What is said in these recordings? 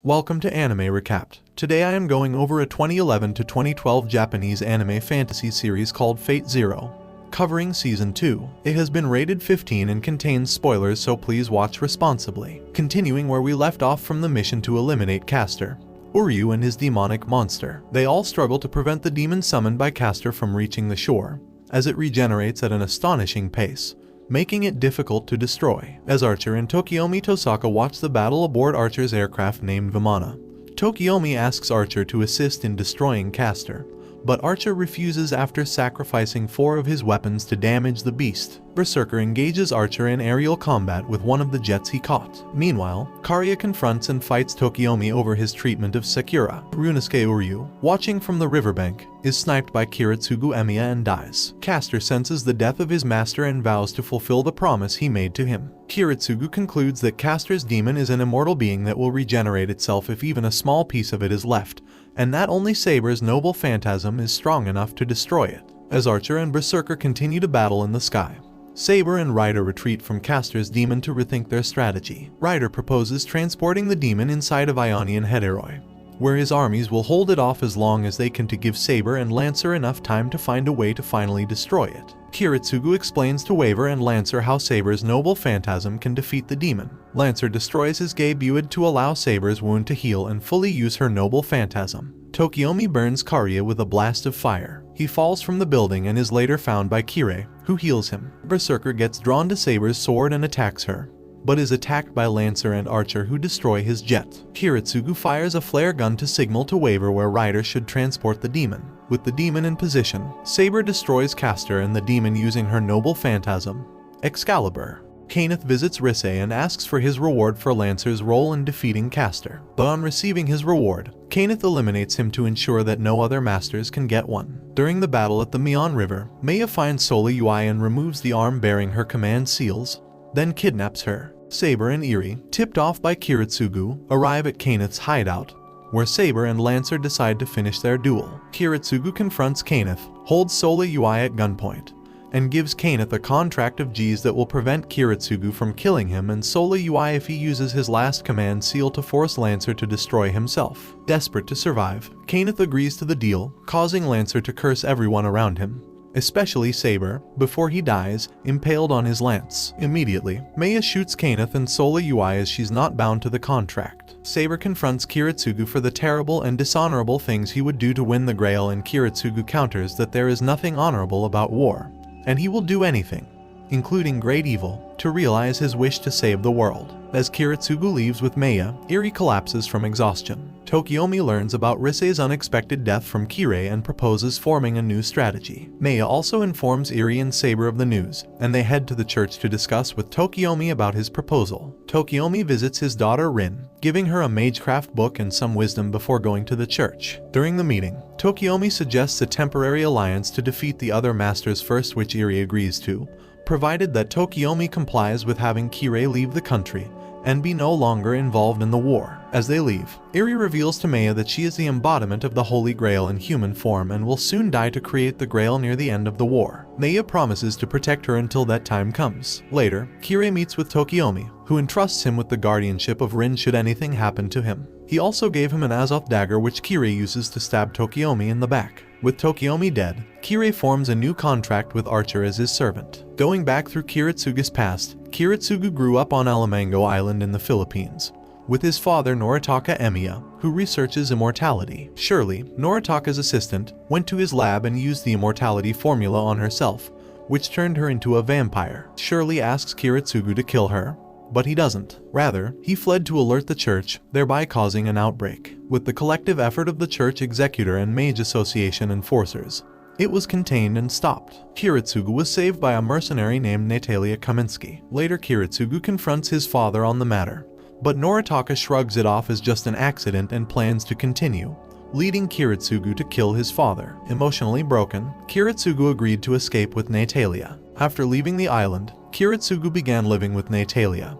Welcome to Anime Recapped. Today I am going over a 2011 to 2012 Japanese anime fantasy series called Fate Zero, covering Season 2. It has been rated 15 and contains spoilers, so please watch responsibly. Continuing where we left off from the mission to eliminate Castor, Uryu and his demonic monster. They all struggle to prevent the demon summoned by Castor from reaching the shore, as it regenerates at an astonishing pace, making it difficult to destroy. As Archer and Tokiomi Tosaka watch the battle aboard Archer's aircraft named Vimana, Tokiomi asks Archer to assist in destroying Castor, but Archer refuses after sacrificing 4 of his weapons to damage the beast. Berserker engages Archer in aerial combat with one of the jets he caught. Meanwhile, Karya confronts and fights Tokiomi over his treatment of Sakura. Ryunosuke Uryu, watching from the riverbank, is sniped by Kiritsugu Emiya and dies. Castor senses the death of his master and vows to fulfill the promise he made to him. Kiritsugu concludes that Castor's demon is an immortal being that will regenerate itself if even a small piece of it is left, and that only Saber's noble phantasm is strong enough to destroy it. As Archer and Berserker continue to battle in the sky, Saber and Ryder retreat from Castor's demon to rethink their strategy. Ryder proposes transporting the demon inside of Ionian Hederoi, where his armies will hold it off as long as they can to give Saber and Lancer enough time to find a way to finally destroy it. Kiritsugu explains to Waver and Lancer how Saber's noble phantasm can defeat the demon. Lancer destroys his gay Buid to allow Saber's wound to heal and fully use her noble phantasm. Tokiomi burns Karya with a blast of fire. He falls from the building and is later found by Kirei, who heals him. Berserker gets drawn to Saber's sword and attacks her, but is attacked by Lancer and Archer, who destroy his jet. Kiritsugu fires a flare gun to signal to Waver where Ryder should transport the demon. With the demon in position, Saber destroys Castor and the demon using her noble phantasm, Excalibur. Kenneth visits Risei and asks for his reward for Lancer's role in defeating Castor. But on receiving his reward, Kenneth eliminates him to ensure that no other masters can get one. During the battle at the Mion River, Maya finds Sola Ui and removes the arm bearing her command seals, then kidnaps her. Saber and Eri, tipped off by Kiritsugu, arrive at Kenneth's hideout, where Saber and Lancer decide to finish their duel. Kiritsugu confronts Kenneth, holds Sola Ui at gunpoint, and gives Kenneth a contract of G's that will prevent Kiritsugu from killing him and Sola Ui if he uses his last command seal to force Lancer to destroy himself. Desperate to survive, Kenneth agrees to the deal, causing Lancer to curse everyone around him, especially Saber, before he dies, impaled on his lance. Immediately, Maya shoots Kenneth and Sola Ui as she's not bound to the contract. Saber confronts Kiritsugu for the terrible and dishonorable things he would do to win the Grail, and Kiritsugu counters that there is nothing honorable about war, and he will do anything, including great evil, to realize his wish to save the world. As Kiritsugu leaves with Maya, Eri collapses from exhaustion. Tokiomi learns about Risei's unexpected death from Kirei and proposes forming a new strategy. Maya also informs Eri and Saber of the news, and they head to the church to discuss with Tokiomi about his proposal. Tokiomi visits his daughter Rin, giving her a magecraft book and some wisdom before going to the church. During the meeting, Tokiomi suggests a temporary alliance to defeat the other masters first, which Eri agrees to, provided that Tokiomi complies with having Kirei leave the country and be no longer involved in the war. As they leave, Eri reveals to Maya that she is the embodiment of the Holy Grail in human form and will soon die to create the Grail near the end of the war. Maya promises to protect her until that time comes. Later, Kirei meets with Tokiomi, who entrusts him with the guardianship of Rin should anything happen to him. He also gave him an Azoth dagger which Kirei uses to stab Tokiomi in the back. With Tokiomi dead, Kirei forms a new contract with Archer as his servant. Going back through Kiritsugu's past, Kiritsugu grew up on Alamango Island in the Philippines, with his father Noritaka Emiya, who researches immortality. Shirley, Noritaka's assistant, went to his lab and used the immortality formula on herself, which turned her into a vampire. Shirley asks Kiritsugu to kill her, but he doesn't. Rather, he fled to alert the church, thereby causing an outbreak. With the collective effort of the church executor and Mage Association enforcers, it was contained and stopped. Kiritsugu was saved by a mercenary named Natalia Kaminsky. Later, Kiritsugu confronts his father on the matter, but Noritaka shrugs it off as just an accident and plans to continue, leading Kiritsugu to kill his father. Emotionally broken, Kiritsugu agreed to escape with Natalia. After leaving the island, Kiritsugu began living with Natalia,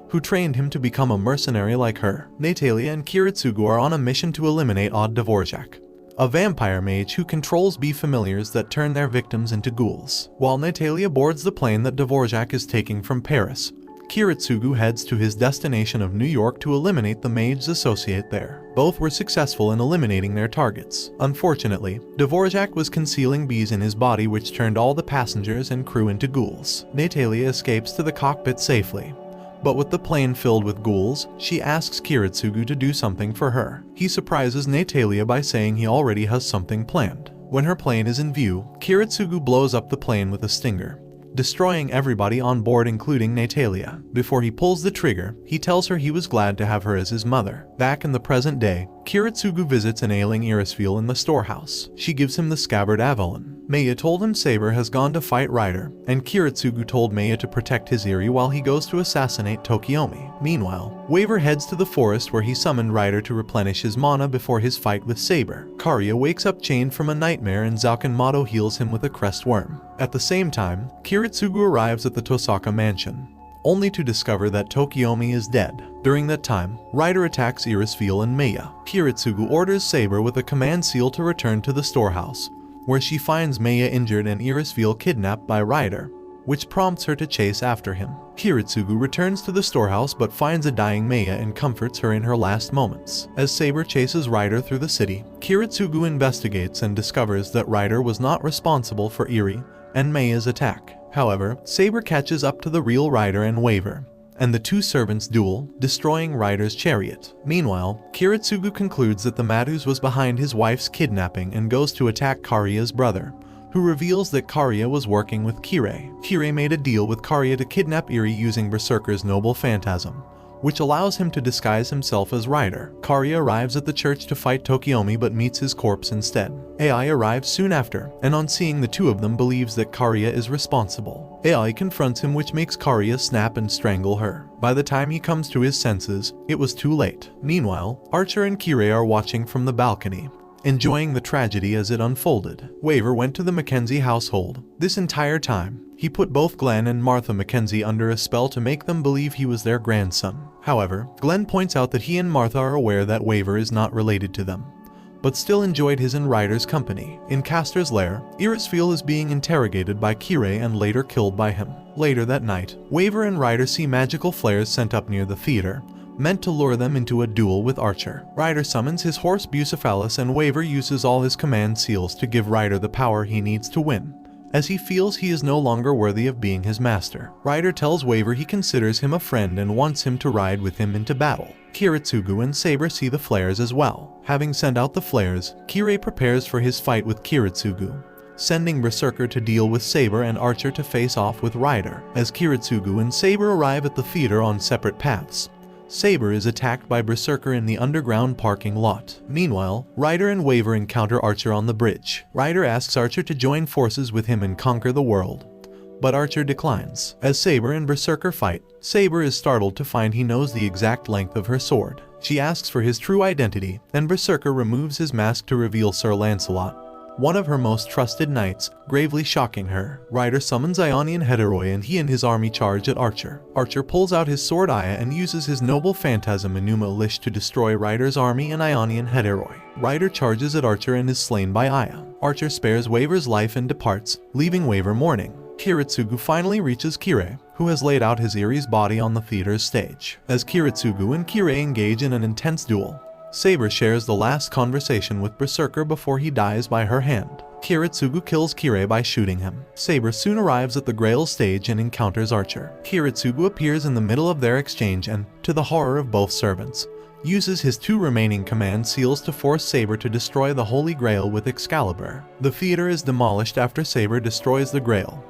who trained him to become a mercenary like her. Natalia and Kiritsugu are on a mission to eliminate Odd Dvorak, a vampire mage who controls bee familiars that turn their victims into ghouls. While Natalia boards the plane that Dvorak is taking from Paris, Kiritsugu heads to his destination of New York to eliminate the Mage's associate there. Both were successful in eliminating their targets. Unfortunately, Dvorak was concealing bees in his body, which turned all the passengers and crew into ghouls. Natalia escapes to the cockpit safely. But with the plane filled with ghouls, she asks Kiritsugu to do something for her. He surprises Natalia by saying he already has something planned. When her plane is in view, Kiritsugu blows up the plane with a stinger, destroying everybody on board including Natalia. Before he pulls the trigger, he tells her he was glad to have her as his mother. Back in the present day, Kiritsugu visits an ailing Irisfiel in the storehouse. She gives him the scabbard Avalon. Maya told him Saber has gone to fight Ryder, and Kiritsugu told Maya to protect his Iri while he goes to assassinate Tokiomi. Meanwhile, Waver heads to the forest where he summoned Ryder to replenish his mana before his fight with Saber. Karya wakes up chained from a nightmare and Zaukenmato heals him with a crest worm. At the same time, Kiritsugu arrives at the Tosaka mansion, only to discover that Tokiomi is dead. During that time, Ryder attacks Irisfiel and Maya. Kiritsugu orders Saber with a command seal to return to the storehouse, where she finds Maya injured and Irisfiel kidnapped by Ryder, which prompts her to chase after him. Kiritsugu returns to the storehouse but finds a dying Maya and comforts her in her last moments. As Saber chases Ryder through the city, Kiritsugu investigates and discovers that Ryder was not responsible for Iri and Maya's attack. However, Saber catches up to the real Ryder and Waver, and the two servants duel, destroying Ryder's chariot. Meanwhile, Kiritsugu concludes that the Madus was behind his wife's kidnapping and goes to attack Karya's brother, who reveals that Karya was working with Kirei. Kirei made a deal with Karya to kidnap Iri using Berserker's noble phantasm, which allows him to disguise himself as Ryder. Karya arrives at the church to fight Tokiomi but meets his corpse instead. Ai arrives soon after, and on seeing the two of them believes that Karya is responsible. Ai confronts him, which makes Karya snap and strangle her. By the time he comes to his senses, it was too late. Meanwhile, Archer and Kirei are watching from the balcony, enjoying the tragedy as it unfolded. Waver went to the Mackenzie household. This entire time, he put both Glenn and Martha Mackenzie under a spell to make them believe he was their grandson. However, Glenn points out that he and Martha are aware that Waver is not related to them, but still enjoyed his and Ryder's company. In Castor's lair, Irisfiel is being interrogated by Kirei and later killed by him. Later that night, Waver and Ryder see magical flares sent up near the theater, meant to lure them into a duel with Archer. Ryder summons his horse Bucephalus and Waver uses all his command seals to give Ryder the power he needs to win, as he feels he is no longer worthy of being his master. Ryder tells Waver he considers him a friend and wants him to ride with him into battle. Kiritsugu and Saber see the flares as well. Having sent out the flares, Kirei prepares for his fight with Kiritsugu, sending Berserker to deal with Saber and Archer to face off with Ryder. As Kiritsugu and Saber arrive at the theater on separate paths, Saber is attacked by Berserker in the underground parking lot. Meanwhile, Ryder and Waver encounter Archer on the bridge. Ryder asks Archer to join forces with him and conquer the world, but Archer declines. As Saber and Berserker fight, Saber is startled to find he knows the exact length of her sword. She asks for his true identity, and Berserker removes his mask to reveal Sir Lancelot, one of her most trusted knights, gravely shocking her. Ryder summons Ionian Heteroi and he and his army charge at Archer. Archer pulls out his sword Aya and uses his noble phantasm Enuma Elish to destroy Ryder's army and Ionian Heteroi. Ryder charges at Archer and is slain by Aya. Archer spares Waver's life and departs, leaving Waver mourning. Kiritsugu finally reaches Kirei, who has laid out his Iri's body on the theater's stage. As Kiritsugu and Kirei engage in an intense duel, Saber shares the last conversation with Berserker before he dies by her hand. Kiritsugu kills Kirei by shooting him. Saber soon arrives at the Grail stage and encounters Archer. Kiritsugu appears in the middle of their exchange and, to the horror of both servants, uses his two remaining command seals to force Saber to destroy the Holy Grail with Excalibur. The theater is demolished after Saber destroys the Grail,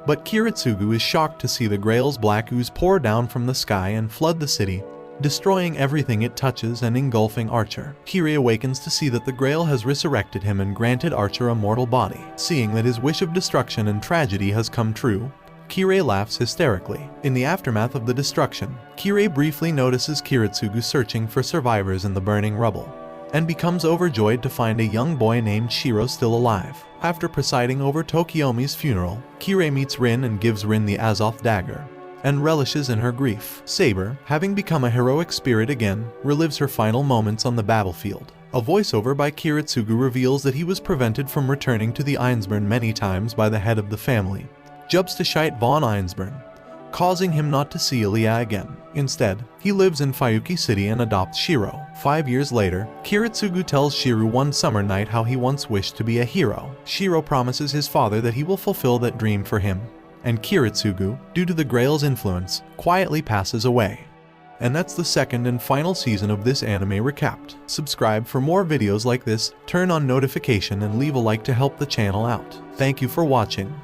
but Kiritsugu is shocked to see the Grail's black ooze pour down from the sky and flood the city, destroying everything it touches and engulfing Archer. Kirei awakens to see that the Grail has resurrected him and granted Archer a mortal body. Seeing that his wish of destruction and tragedy has come true, Kirei laughs hysterically. In the aftermath of the destruction, Kirei briefly notices Kiritsugu searching for survivors in the burning rubble, and becomes overjoyed to find a young boy named Shiro still alive. After presiding over Tokiomi's funeral, Kirei meets Rin and gives Rin the Azoth dagger, and relishes in her grief. Saber, having become a heroic spirit again, relives her final moments on the battlefield. A voiceover by Kiritsugu reveals that he was prevented from returning to the Einsburn many times by the head of the family, Jobstashite von Einsburn, causing him not to see Ilya again. Instead, he lives in Fuyuki City and adopts Shiro. 5 years later, Kiritsugu tells Shiro one summer night how he once wished to be a hero. Shiro promises his father that he will fulfill that dream for him, and Kiritsugu, due to the Grail's influence, quietly passes away. And that's the second and final season of this anime recapped. Subscribe for more videos like this, turn on notification and leave a like to help the channel out. Thank you for watching.